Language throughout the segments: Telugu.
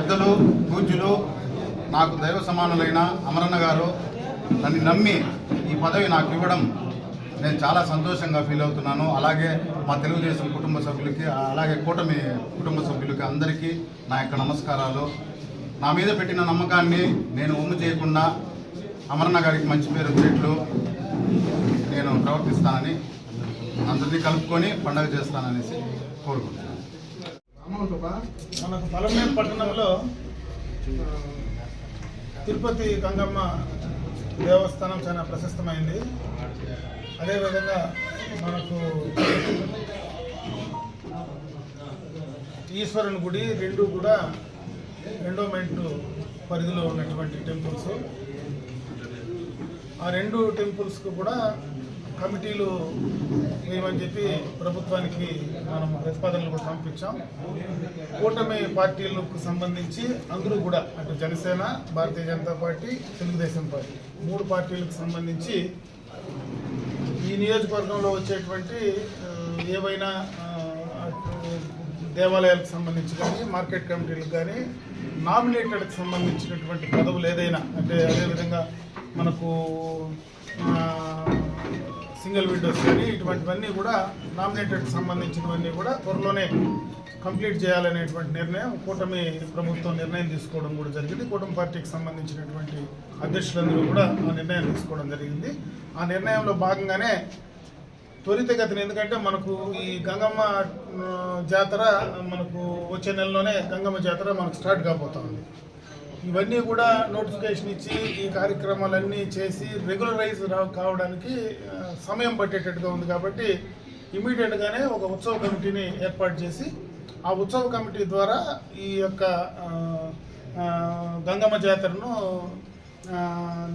పెద్దలు పూజ్యులు నాకు దైవ సమానులైన అమరన్న గారు నన్ను నమ్మి ఈ పదవి నాకు ఇవ్వడం నేను చాలా సంతోషంగా ఫీల్ అవుతున్నాను. అలాగే మా తెలుగుదేశం కుటుంబ సభ్యులకి, అలాగే కూటమి కుటుంబ సభ్యులకి అందరికీ నా యొక్క నమస్కారాలు. నా మీద పెట్టిన నమ్మకాన్ని నేను ఒమ్ము చేయకుండా అమరన్న గారికి మంచి పేరు వచ్చేట్లు నేను ప్రవర్తిస్తానని, అందరినీ కలుపుకొని పండుగ చేస్తాననేసి కోరుకుంటున్నాను. మనకు పలమనేరు పట్టణంలో తిరుపతి గంగమ్మ దేవస్థానం చాలా ప్రశస్తమైంది. అదేవిధంగా మనకు ఈశ్వరుని గుడి రెండు కూడా ఎండోమెంట్ పరిధిలో ఉన్నటువంటి టెంపుల్స్. ఆ రెండు టెంపుల్స్కు కూడా కమిటీలు వేయమని చెప్పి ప్రభుత్వానికి మనం ప్రతిపాదనలు కూడా పంపించాం. కూటమి పార్టీలకు సంబంధించి అందరూ కూడా అటు జనసేన, భారతీయ జనతా పార్టీ, తెలుగుదేశం పార్టీ 3 పార్టీలకు సంబంధించి ఈ నియోజకవర్గంలో వచ్చేటువంటి ఏవైనా దేవాలయాలకు సంబంధించి కానీ, మార్కెట్ కమిటీలకు కానీ నామినేటెడ్కి సంబంధించినటువంటి పదవులు ఏదైనా, అంటే అదేవిధంగా మనకు సింగిల్ విండోస్ కానీ ఇటువంటివన్నీ కూడా నామినేటెడ్కి సంబంధించినవన్నీ కూడా త్వరలోనే కంప్లీట్ చేయాలనేటువంటి నిర్ణయం కూటమి ప్రభుత్వం నిర్ణయం తీసుకోవడం కూడా జరిగింది. కూటమి పార్టీకి సంబంధించినటువంటి అధ్యక్షులందరూ కూడా ఆ నిర్ణయం తీసుకోవడం జరిగింది. ఆ నిర్ణయంలో భాగంగానే త్వరితగతిన, ఎందుకంటే మనకు ఈ గంగమ్మ జాతర మనకు వచ్చే నెలలోనే గంగమ్మ జాతర మనకు స్టార్ట్ కాబోతుంది. ఇవన్నీ కూడా నోటిఫికేషన్ ఇచ్చి ఈ కార్యక్రమాలన్నీ చేసి రెగ్యులరైజ్ కావడానికి సమయం పట్టేటట్టుగా ఉంది. కాబట్టి ఇమీడియట్గానే ఒక ఉత్సవ కమిటీని ఏర్పాటు చేసి ఆ ఉత్సవ కమిటీ ద్వారా ఈ యొక్క గంగమ్మ జాతరను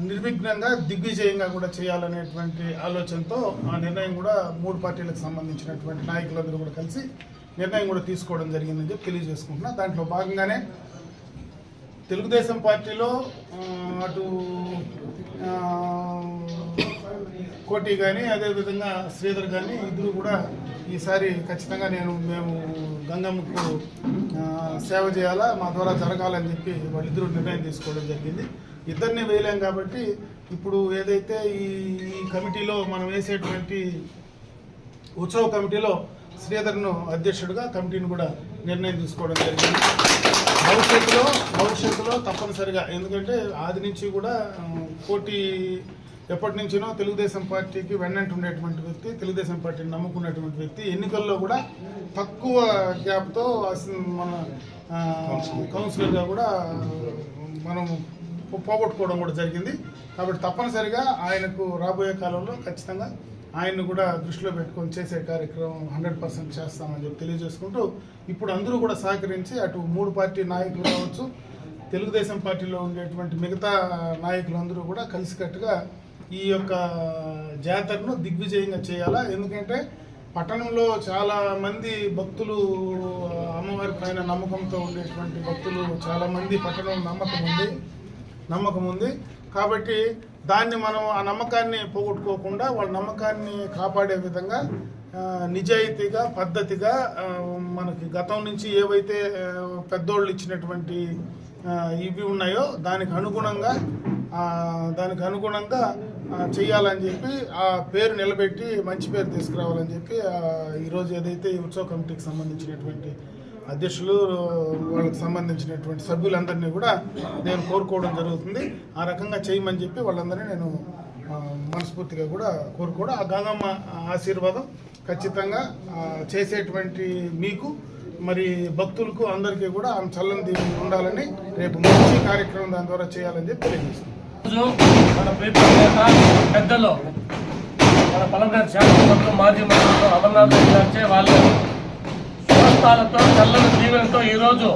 నిర్విఘ్నంగా దిగ్విజయంగా కూడా చేయాలనేటువంటి ఆలోచనతో ఆ నిర్ణయం కూడా 3 పార్టీలకు సంబంధించినటువంటి నాయకులందరూ కూడా కలిసి నిర్ణయం కూడా తీసుకోవడం జరిగిందని చెప్పి తెలియజేసుకుంటున్నా. దాంట్లో భాగంగానే తెలుగుదేశం పార్టీలో అటు కోటి కానీ, అదేవిధంగా శ్రీధర్ కానీ ఇద్దరు కూడా ఈసారి ఖచ్చితంగా మేము గంగమ్మకు సేవ చేయాలా, మా ద్వారా జరగాలని చెప్పి వాళ్ళిద్దరూ నిర్ణయం తీసుకోవడం జరిగింది. ఇద్దరిని వేయలేం కాబట్టి ఇప్పుడు ఏదైతే ఈ కమిటీలో మనం వేసేటువంటి ఉత్సవ కమిటీలో శ్రీధర్ను అధ్యక్షుడిగా కమిటీని కూడా నిర్ణయం తీసుకోవడం జరిగింది. భవిష్యత్తులో తప్పనిసరిగా, ఎందుకంటే ఆది నుంచి కూడా కోటి ఎప్పటి నుంచినో తెలుగుదేశం పార్టీకి వెన్నంటి ఉండేటువంటి వ్యక్తి, తెలుగుదేశం పార్టీని నమ్ముకున్నటువంటి వ్యక్తి. ఎన్నికల్లో కూడా తక్కువ గ్యాప్తో మన కౌన్సిలర్గా కూడా మనం పోగొట్టుకోవడం కూడా జరిగింది. కాబట్టి తప్పనిసరిగా ఆయనకు రాబోయే కాలంలో ఖచ్చితంగా ఆయన్ని కూడా దృష్టిలో పెట్టుకొని చేసే కార్యక్రమం 100% చేస్తామని చెప్పి తెలియజేసుకుంటూ, ఇప్పుడు అందరూ కూడా సహకరించి అటు 3 పార్టీ నాయకులు కావచ్చు, తెలుగుదేశం పార్టీలో ఉండేటువంటి మిగతా నాయకులందరూ కూడా కలిసికట్టుగా ఈ యొక్క జాతరను దిగ్విజయంగా చేయాలా. ఎందుకంటే పట్టణంలో చాలా మంది భక్తులు, అమ్మవారి పైన నమ్మకంతో ఉండేటువంటి భక్తులు చాలామంది పట్టణంలో నమ్మకం ఉంది. కాబట్టి దాన్ని మనం ఆ నమ్మకాన్ని పోగొట్టుకోకుండా వాళ్ళ నమ్మకాన్ని కాపాడే విధంగా నిజాయితీగా, పద్ధతిగా మనకి గతం నుంచి ఏవైతే పెద్దోళ్ళు ఇచ్చినటువంటి ఇవి ఉన్నాయో దానికి అనుగుణంగా చేయాలని చెప్పి ఆ పేరు నిలబెట్టి మంచి పేరు తీసుకురావాలని చెప్పి ఈరోజు ఏదైతే ఈ ఉత్సవ కమిటీకి సంబంధించినటువంటి అధ్యక్షులు, వాళ్ళకి సంబంధించినటువంటి సభ్యులందరినీ కూడా నేను కోరుకోవడం జరుగుతుంది. ఆ రకంగా చేయమని చెప్పి వాళ్ళందరినీ నేను మనస్ఫూర్తిగా కూడా కోరుకోవడం, ఆ గంగమ్మ ఆశీర్వాదం ఖచ్చితంగా చేసేటువంటి మీకు, మరి భక్తులకు అందరికీ కూడా ఆమె చల్లని దీవెన ఉండాలని, రేపు మంచి కార్యక్రమం దాని ద్వారా చేయాలని చెప్పి తెలియజేస్తున్నాను. మన పెద్దలు మన పలమనేరు శాసనసభ్యులు, మాజీ మంత్రులు అమర్నాథ్ గారిచే వాళ్ళ స్వస్థాలతో చల్లని దీవెనతో ఈరోజు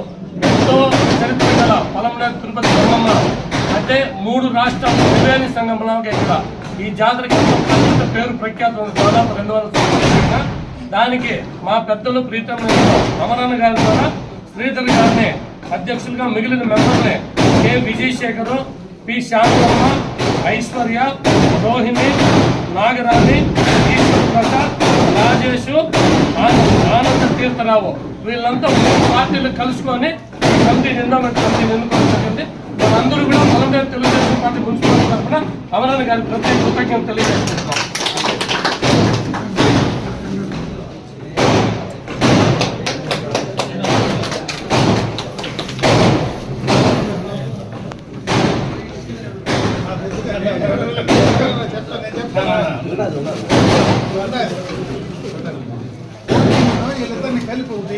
ఎంతో చరిత్ర గల పలమనేరు తిరుపతి గంగమ్మ అంటే 3 రాష్ట్రాల త్రివేణి సంగమంగా ఇక్కడ ఈ జాతరకి పేరు ప్రఖ్యాతం దాదాపు 200 సంవత్సరాలు. దానికి మా పెద్దలు ప్రీతం అమరన్న గారి ద్వారా శ్రీధర్ గారిని అధ్యక్షులుగా, మిగిలిన మెంబర్ని కె విజయశేఖరు, పి శ్యామలమ్మ, ఐశ్వర్య, రోహిణి, నాగరాణి, ఈశ్వర్ ప్రసాద్, రాజేష్, ఆనంద తీర్థరావు వీళ్ళంతా 3 పార్టీలు కలుసుకొని కమిటీ ఎండోమెంట్ కమిటీని ఎన్నుకోవడం జరిగింది. మనందరూ కూడా పొలంనేరు తెలుగుదేశం పార్టీ మున్సిపాలిటీ తరఫున అమరన్న గారికి ప్రత్యేక కృతజ్ఞతలు తెలియజేస్తున్నాం. వీళ్ళిద్దరిని కలిపి ఒకటి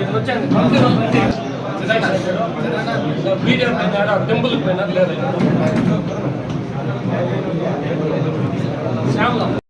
ఇది వచ్చాను వీడియో పైన టెంపుల్ పైన లేదా శ్యామల